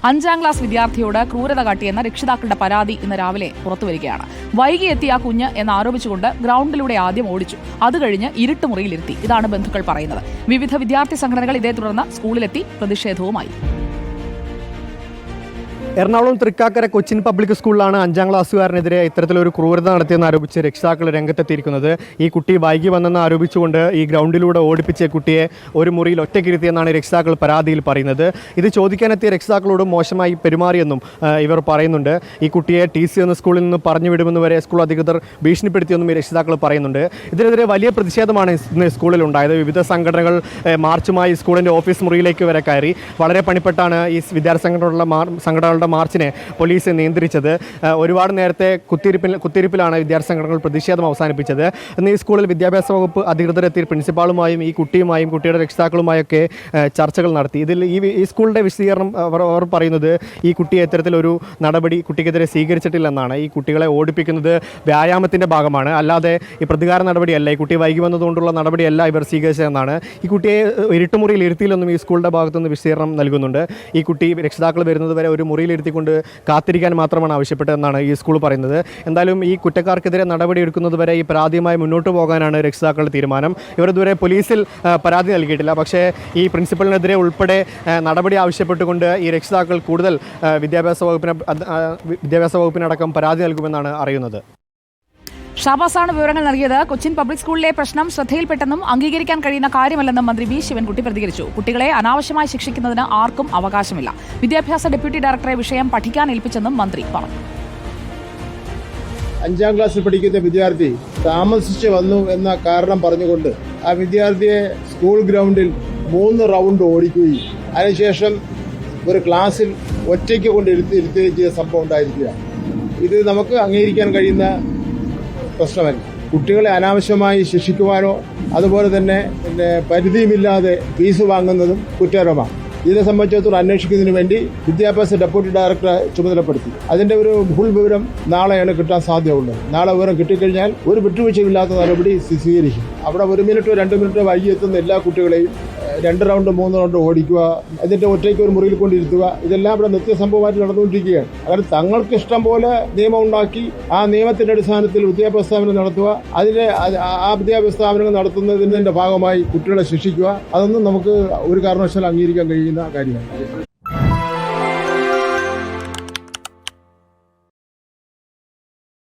5ാം class വിദ്യാർത്ഥിയോട് ക്രൂരത കാട്ടിയെന്ന രക്ഷിതാക്കളുടെ പരാതി ഇന്ന് രാവിലെ പുറത്തുവരികയാണ്. വൈകി എത്തിയ കുഞ്ഞ് എന്നാരോപിച്ചുകൊണ്ട് ഗ്രൗണ്ടിലൂടെ ആദ്യം ഓടിച്ചു. അത് കഴിഞ്ഞ് ഇരുട്ടുമുറിയിലിരുത്തി. ഇതാണ് ബന്ധുക്കൾ പറയുന്നത്. വിവിധ വിദ്യാർത്ഥി സംഘടനകൾ ഇതേ തുടർന്ന് സ്കൂളിലെത്തി പ്രതിഷേധവുമായി. എറണാകുളം തൃക്കാക്കര കൊച്ചിൻ പബ്ലിക് സ്കൂളിലാണ് 5ാം ക്ലാസ്സുകാരനെതിരെ ഇത്തരത്തിലൊരു ക്രൂരത നടത്തിയെന്ന് ആരോപിച്ച് രക്ഷിതാക്കൾ രംഗത്തെത്തിയിരിക്കുന്നത്. ഈ കുട്ടി വൈകി വന്നെന്ന് ആരോപിച്ചുകൊണ്ട് ഈ ഗ്രൗണ്ടിലൂടെ ഓടിപ്പിച്ച കുട്ടിയെ ഒരു മുറിയിൽ ഒറ്റയ്ക്കിരുത്തിയെന്നാണ് രക്ഷിതാക്കൾ പരാതിയിൽ പറയുന്നത്. ഇത് ചോദിക്കാനെത്തിയ രക്ഷിതാക്കളോട് മോശമായി പെരുമാറിയെന്നും ഇവർ പറയുന്നുണ്ട്. ഈ കുട്ടിയെ TC എന്ന സ്കൂളിൽ നിന്ന് പറഞ്ഞു വിടുമെന്ന് വരെ സ്കൂൾ അധികൃതർ ഭീഷണിപ്പെടുത്തിയെന്നും ഈ രക്ഷിതാക്കൾ പറയുന്നുണ്ട്. ഇതിനെതിരെ വലിയ പ്രതിഷേധമാണ് ഇന്ന് സ്കൂളിൽ ഉണ്ടായത്. വിവിധ സംഘടനകൾ മാർച്ചുമായി സ്കൂളിൻ്റെ ഓഫീസ് മുറിയിലേക്ക് വരെ കയറി. വളരെ പണിപ്പെട്ടാണ് ഈ വിദ്യാർത്ഥി സംഘടനകളുടെ മാർച്ചിനെ പോലീസ് നിയന്ത്രിച്ചത്. ഒരുപാട് നേരത്തെ കുത്തിരിപ്പിലാണ് വിദ്യാർത്ഥി സംഘടനകൾ പ്രതിഷേധം അവസാനിപ്പിച്ചത്. ഇന്ന് ഈ സ്കൂളിൽ വിദ്യാഭ്യാസ വകുപ്പ് അധികൃതരെത്തി പ്രിൻസിപ്പാളുമായും ഈ കുട്ടിയുമായും കുട്ടിയുടെ രക്ഷിതാക്കളുമായൊക്കെ ചർച്ചകൾ നടത്തി. ഇതിൽ ഈ സ്കൂളിൻ്റെ വിശദീകരണം അവർ പറയുന്നത് ഈ കുട്ടിയെ ഇത്തരത്തിലൊരു നടപടി കുട്ടിക്കെതിരെ സ്വീകരിച്ചിട്ടില്ലെന്നാണ്. ഈ കുട്ടികളെ ഓടിപ്പിക്കുന്നത് വ്യായാമത്തിൻ്റെ ഭാഗമാണ്, അല്ലാതെ ഈ പ്രതികാര നടപടിയല്ല. ഈ കുട്ടി വൈകി വന്നതുകൊണ്ടുള്ള നടപടിയല്ല ഇവർ സ്വീകരിച്ചതെന്നാണ്. ഈ കുട്ടിയെ ഇരുട്ടുമുറിയിൽ ഇരുത്തിയില്ലെന്നും ഈ സ്കൂളിൻ്റെ ഭാഗത്തുനിന്ന് വിശദീകരണം നൽകുന്നുണ്ട്. ഈ കുട്ടി രക്ഷിതാക്കൾ വരുന്നത് വരെ ഒരു മുറിയിൽ ഇരുത്തിക്കൊണ്ട് കാത്തിരിക്കാൻ മാത്രമാണ് ആവശ്യപ്പെട്ടതെന്നാണ് ഈ സ്കൂൾ പറയുന്നത്. എന്തായാലും ഈ കുറ്റക്കാർക്കെതിരെ നടപടി എടുക്കുന്നത് വരെ ഈ പരാതിയുമായി മുന്നോട്ട് പോകാനാണ് രക്ഷിതാക്കളുടെ തീരുമാനം. ഇവർ ഇതുവരെ പോലീസിൽ പരാതി നൽകിയിട്ടില്ല. പക്ഷേ ഈ പ്രിൻസിപ്പലിനെതിരെ ഉൾപ്പെടെ നടപടി ആവശ്യപ്പെട്ടുകൊണ്ട് ഈ രക്ഷിതാക്കൾ കൂടുതൽ വിദ്യാഭ്യാസ വകുപ്പിനടക്കം പരാതി നൽകുമെന്നാണ് അറിയുന്നത്. ഷാബാസാണ് വിവരങ്ങൾ നൽകിയത്. കൊച്ചിൻ പബ്ലിക് സ്കൂളിലെ പ്രശ്നം ശ്രദ്ധയിൽപ്പെട്ടെന്നും അംഗീകരിക്കാൻ കഴിയുന്ന കാര്യമല്ലെന്നും മന്ത്രി വി ശിവൻകുട്ടി പ്രതികരിച്ചു. കുട്ടികളെ അനാവശ്യമായി ശിക്ഷിക്കുന്നതിന് ആർക്കും അവകാശമില്ല. വിദ്യാഭ്യാസ ഡെപ്യൂട്ടി ഡയറക്ടറെ വിഷയം പഠിക്കാൻ ഏൽപ്പിച്ചെന്നും മന്ത്രി പറഞ്ഞു. 5ാം ക്ലാസ്സിൽ പഠിക്കുന്ന വിദ്യാർത്ഥി താമസിച്ച് വന്നു എന്ന കാരണം പറഞ്ഞുകൊണ്ട് ആ വിദ്യാർത്ഥിയെ സ്കൂൾ ഗ്രൗണ്ടിൽ 3 റൗണ്ട് ഓടിക്കുകയും അതിനുശേഷം ഒരു ക്ലാസ്സിൽ ഒറ്റയ്ക്ക് കൊണ്ട് ഇരുത്തുകയും ചെയ്ത സംഭവം ഉണ്ടായിരിക്കുക. ഇത് നമുക്ക് അംഗീകരിക്കാൻ കഴിയുന്ന പ്രശ്നമല്ല. കുട്ടികളെ അനാവശ്യമായി ശിക്ഷിക്കുവാനോ അതുപോലെ തന്നെ പരിധിയുമില്ലാതെ ഫീസ് വാങ്ങുന്നതും കുറ്റകരമാണ്. ഇതിനെ സംബന്ധിച്ചിടത്തോളം അന്വേഷിക്കുന്നതിന് വേണ്ടി വിദ്യാഭ്യാസ ഡെപ്യൂട്ടി ഡയറക്ടറെ ചുമതലപ്പെടുത്തി. അതിന്റെ ഒരു ഫുൾ വിവരം നാളെയാണ് കിട്ടാൻ സാധ്യതയുള്ളത്. നാളെ വിവരം കിട്ടിക്കഴിഞ്ഞാൽ ഒരു വിട്ടുവീഴ്ചയില്ലാത്ത നടപടി സ്വീകരിക്കും. അവിടെ 1 മിനിറ്റോ 2 മിനിറ്റോ വൈകി എത്തുന്ന എല്ലാ കുട്ടികളെയും 2 റൗണ്ട് 3 റൗണ്ട് ഓടിക്കുക, എന്നിട്ട് ഒറ്റയ്ക്ക് ഒരു മുറിയിൽ കൊണ്ടിരുത്തുക, ഇതെല്ലാം ഇവിടെ നിത്യസംഭവമായിട്ട് നടന്നുകൊണ്ടിരിക്കുകയാണ്. അങ്ങനെ തങ്ങൾക്ക് ഇഷ്ടം പോലെ നിയമം ഉണ്ടാക്കി ആ നിയമത്തിന്റെ അടിസ്ഥാനത്തിൽ വിദ്യാഭ്യാസ സ്ഥാപനം നടത്തുക, ആ വിദ്യാഭ്യാസ സ്ഥാപനങ്ങൾ നടത്തുന്നതിന്റെ ഭാഗമായി കുട്ടികളെ ശിക്ഷിക്കുക, അതൊന്നും നമുക്ക് ഒരു കാരണവശാലും അംഗീകരിക്കാൻ കഴിയുന്ന കാര്യമാണ്.